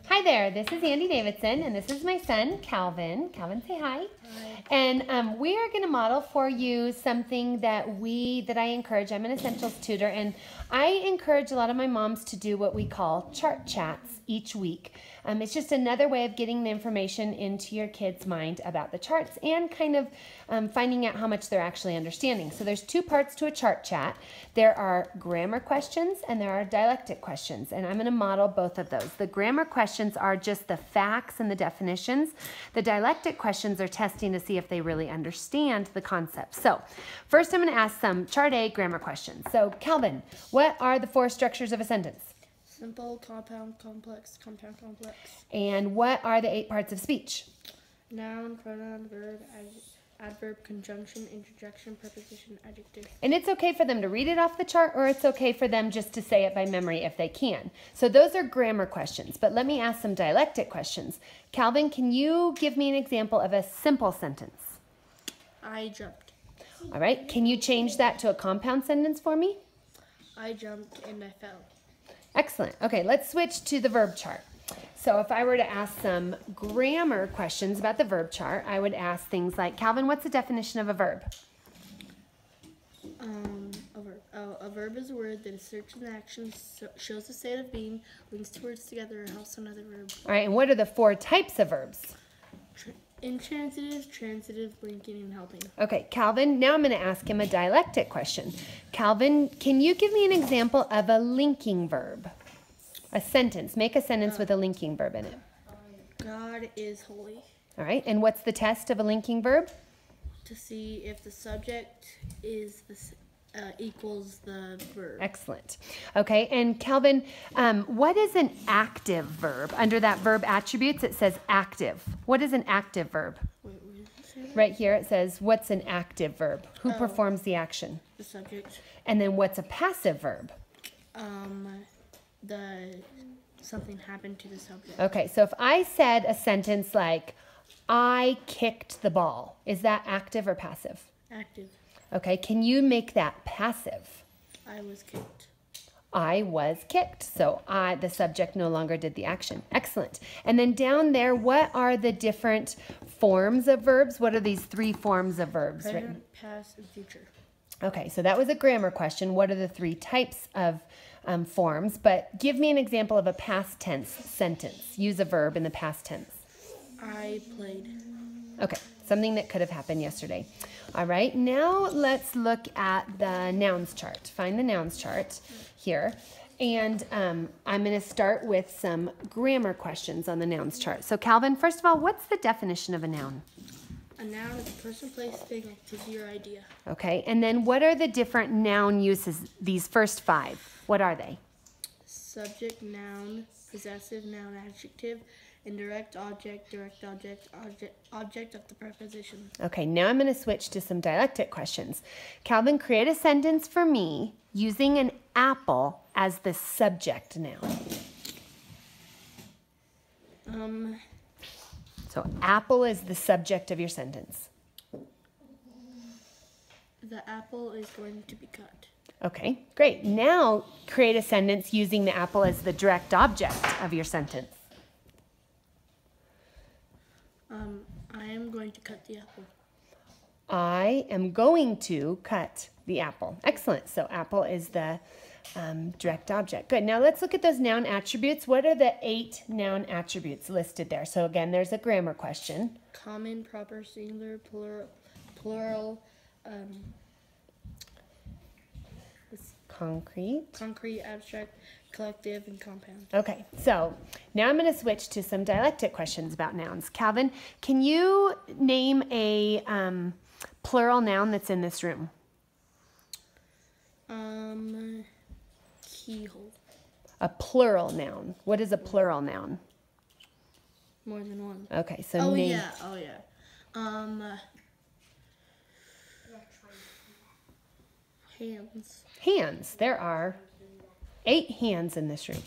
Hi there, this is Andy Davidson, and this is my son, Calvin. Calvin, say hi. Hi. And we are going to model for you something that I encourage. I'm an essentials tutor, and I encourage a lot of my moms to do what we call chart chats each week. It's just another way of getting the information into your kid's mind about the charts and kind of finding out how much they're actually understanding. So there's two parts to a chart chat. There are grammar questions and there are dialectic questions, and I'm going to model both of those. The grammar questions are just the facts and the definitions. The dialectic questions are testing to see if they really understand the concept. So first I'm going to ask some Chart A grammar questions. So Calvin, what are the four structures of a sentence? Simple, compound, complex, compound, complex. And what are the 8 parts of speech? Noun, pronoun, verb, adverb, conjunction, interjection, preposition, adjective. And it's okay for them to read it off the chart, or it's okay for them just to say it by memory if they can. So those are grammar questions, but let me ask some dialectic questions. Calvin, can you give me an example of a simple sentence? I jumped. All right, can you change that to a compound sentence for me? I jumped and I fell. Excellent. Okay, let's switch to the verb chart. So if I were to ask some grammar questions about the verb chart, I would ask things like, Calvin, what's the definition of a verb? A verb is a word that asserts an action, shows a state of being, links two words together, or helps another verb. All right, and what are the 4 types of verbs? Intransitive, transitive, linking, and helping. Okay, Calvin, now I'm going to ask him a dialectic question. Calvin, can you give me an example of a linking verb? A sentence. Make a sentence with a linking verb in it. God is holy. All right, and what's the test of a linking verb? To see if the subject is equals the verb. Excellent. Okay, and Calvin, what is an active verb? Under that verb attributes, it says active. What is an active verb? Wait, where does it say that? Right here it says, what's an active verb? Who performs the action? The subject. And then what's a passive verb? Something happened to the subject. Okay, so if I said a sentence like, I kicked the ball, is that active or passive? Active. Okay, can you make that passive? I was kicked. I was kicked, so the subject no longer did the action. Excellent. And then down there, what are the different forms of verbs? What are these 3 forms of verbs? Present, past, and future. Okay, so that was a grammar question. What are the 3 types of forms? But give me an example of a past tense sentence. Use a verb in the past tense. I played. Okay, something that could have happened yesterday. All right, now let's look at the nouns chart. Find the nouns chart here. And I'm going to start with some grammar questions on the nouns chart. So Calvin, first of all, what's the definition of a noun? A noun is a person, place, thing, activity, or idea. Okay, and then what are the different noun uses, these first 5? What are they? Subject, noun, possessive, noun, adjective, indirect object, direct object, object of the preposition. Okay, now I'm going to switch to some dialectic questions. Calvin, create a sentence for me using an apple as the subject noun. So apple is the subject of your sentence. The apple is going to be cut. Okay, great. Now create a sentence using the apple as the direct object of your sentence. I am going to cut the apple. I am going to cut the apple. Excellent. So apple is the direct object. Good. Now let's look at those noun attributes. What are the 8 noun attributes listed there? So again, there's a grammar question. Common, proper, singular, plural, concrete, abstract, collective, and compound. Okay, so now I'm going to switch to some dialectic questions about nouns. Calvin, can you name a plural noun that's in this room? Keyhole. A plural noun. What is a plural noun? More than one. Okay, so name. Oh yeah. Hands. Hands. There are 8 hands in this room.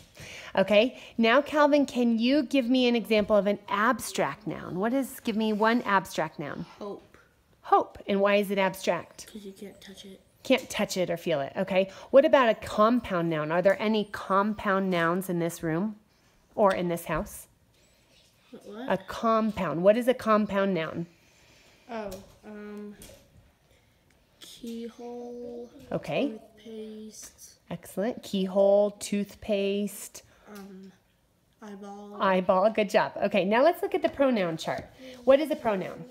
Okay, now Calvin, can you give me an example of an abstract noun? Give me one abstract noun. Hope. Hope. And why is it abstract? Because you can't touch it. Can't touch it or feel it. Okay, what about a compound noun? Are there any compound nouns in this room? or in this house? What? A compound. What is a compound noun? Oh, keyhole. Okay. Toothpaste. Excellent. Keyhole, toothpaste, Eyeball. eyeball. Good job. Okay, now let's look at the pronoun chart. What is a pronoun?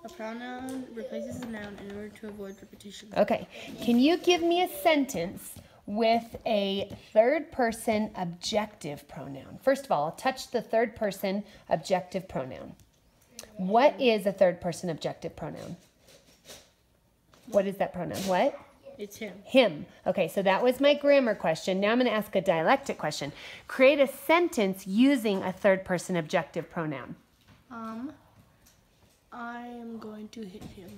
A pronoun replaces a noun in order to avoid repetition. Okay, can you give me a sentence with a third person objective pronoun? First of all, touch the third person objective pronoun. What is a third person objective pronoun? What is that pronoun? What? It's him. Him. Okay, so that was my grammar question. Now I'm going to ask a dialectic question. Create a sentence using a third person objective pronoun. I am going to hit him.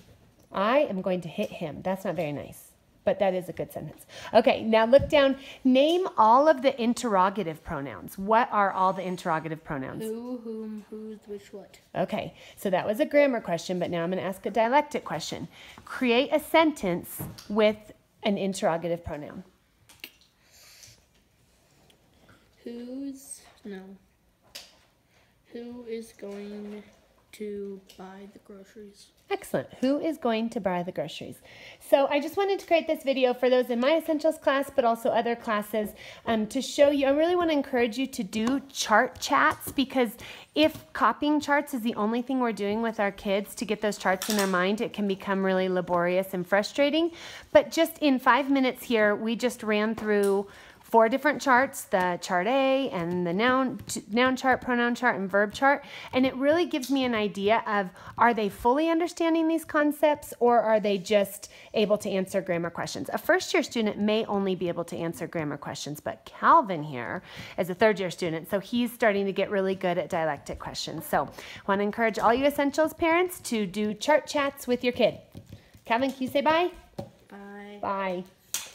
I am going to hit him. That's not very nice, but that is a good sentence. Okay, now look down. Name all of the interrogative pronouns. What are all the interrogative pronouns? Who, whom, whose, which, what. Okay, so that was a grammar question, but now I'm going to ask a dialectic question. Create a sentence with an interrogative pronoun. Who is going to buy the groceries? Excellent. Who is going to buy the groceries? So I just wanted to create this video for those in my Essentials class, but also other classes to show you. I really want to encourage you to do chart chats, because if copying charts is the only thing we're doing with our kids to get those charts in their mind, it can become really laborious and frustrating. But just in 5 minutes here, we just ran through 4 different charts, the chart A and the noun chart, pronoun chart, and verb chart. And it really gives me an idea of, are they fully understanding these concepts, or are they just able to answer grammar questions? A first-year student may only be able to answer grammar questions, but Calvin here is a third-year student, so he's starting to get really good at dialectic questions. So I want to encourage all you Essentials parents to do chart chats with your kid. Calvin, can you say bye? Bye. Bye.